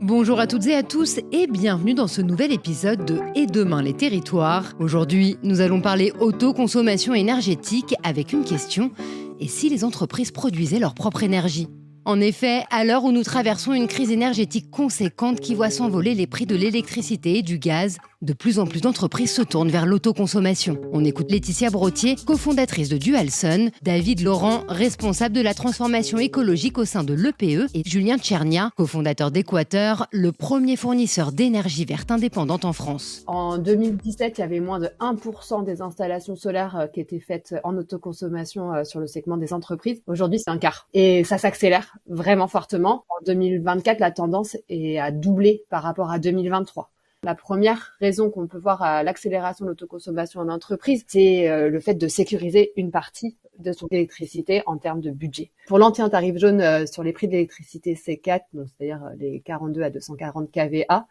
Bonjour à toutes et à tous et bienvenue dans ce nouvel épisode de Et demain les territoires. Aujourd'hui, nous allons parler autoconsommation énergétique avec une question: et si les entreprises produisaient leur propre énergie ? En effet, à l'heure où nous traversons une crise énergétique conséquente qui voit s'envoler les prix de l'électricité et du gaz, de plus en plus d'entreprises se tournent vers l'autoconsommation. On écoute Laetitia Brottier, cofondatrice de Dualsun, David Laurent, responsable de la transformation écologique au sein de l'EPE, et Julien Tchernia, cofondateur d'Equateur, le premier fournisseur d'énergie verte indépendante en France. En 2017, il y avait moins de 1% des installations solaires qui étaient faites en autoconsommation sur le segment des entreprises. Aujourd'hui, c'est un quart. Et ça s'accélère vraiment fortement. En 2024, la tendance est à doubler par rapport à 2023. La première raison qu'on peut voir à l'accélération de l'autoconsommation en entreprise, c'est le fait de sécuriser une partie de son électricité en termes de budget. Pour l'anti-un tarif jaune sur les prix de l'électricité C4, donc c'est-à-dire les 42 à 240 kVA,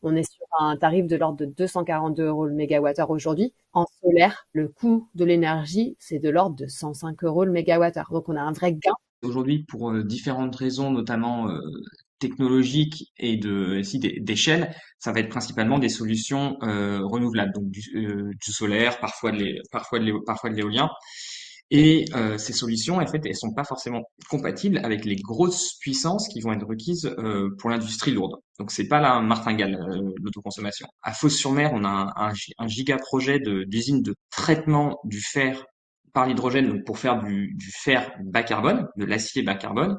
on est sur un tarif de l'ordre de 242 € le mégawattheure aujourd'hui. En solaire, le coût de l'énergie, c'est de l'ordre de 105 € le mégawattheure. Donc on a un vrai gain. Aujourd'hui, pour différentes raisons, notamment technologiques et aussi d'échelle, ça va être principalement des solutions renouvelables, donc du solaire, parfois de l'éolien. Et ces solutions, en fait, elles sont pas forcément compatibles avec les grosses puissances qui vont être requises pour l'industrie lourde. Donc c'est pas la martingale, l'autoconsommation. À Fos-sur-Mer, on a un giga projet d'usine de traitement du fer par l'hydrogène, donc pour faire du fer bas carbone, de l'acier bas carbone.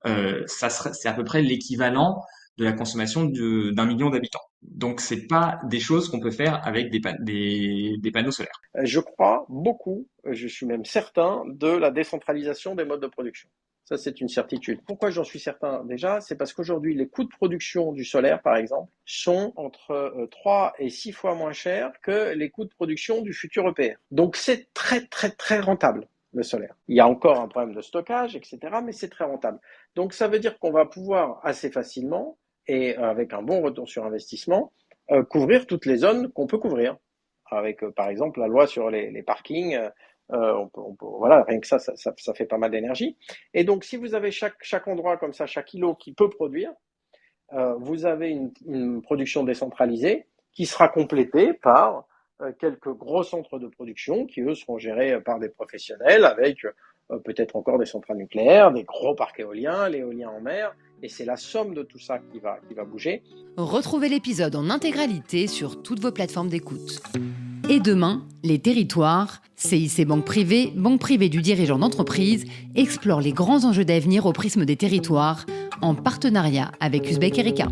C'est à peu près l'équivalent de la consommation d'un million d'habitants. Donc c'est pas des choses qu'on peut faire avec des panneaux solaires. Je crois beaucoup, je suis même certain, de la décentralisation des modes de production. Ça, c'est une certitude. Pourquoi j'en suis certain déjà? C'est parce qu'aujourd'hui, les coûts de production du solaire, par exemple, sont entre 3 et 6 fois moins chers que les coûts de production du futur EPR. Donc c'est très, très, très rentable, le solaire. Il y a encore un problème de stockage, etc., mais c'est très rentable. Donc ça veut dire qu'on va pouvoir assez facilement, et avec un bon retour sur investissement, couvrir toutes les zones qu'on peut couvrir. Avec, par exemple, la loi sur les parkings, voilà, rien que ça fait pas mal d'énergie. Et donc, si vous avez chaque endroit comme ça, chaque îlot qui peut produire, vous avez une production décentralisée qui sera complétée par quelques gros centres de production qui, eux, seront gérés par des professionnels avec peut-être encore des centrales nucléaires, des gros parcs éoliens, l'éolien en mer. Et c'est la somme de tout ça qui va bouger. Retrouvez l'épisode en intégralité sur toutes vos plateformes d'écoute. Et demain, les territoires, CIC Banque privée du dirigeant d'entreprise, explore les grands enjeux d'avenir au prisme des territoires, en partenariat avec Uzbek Erika.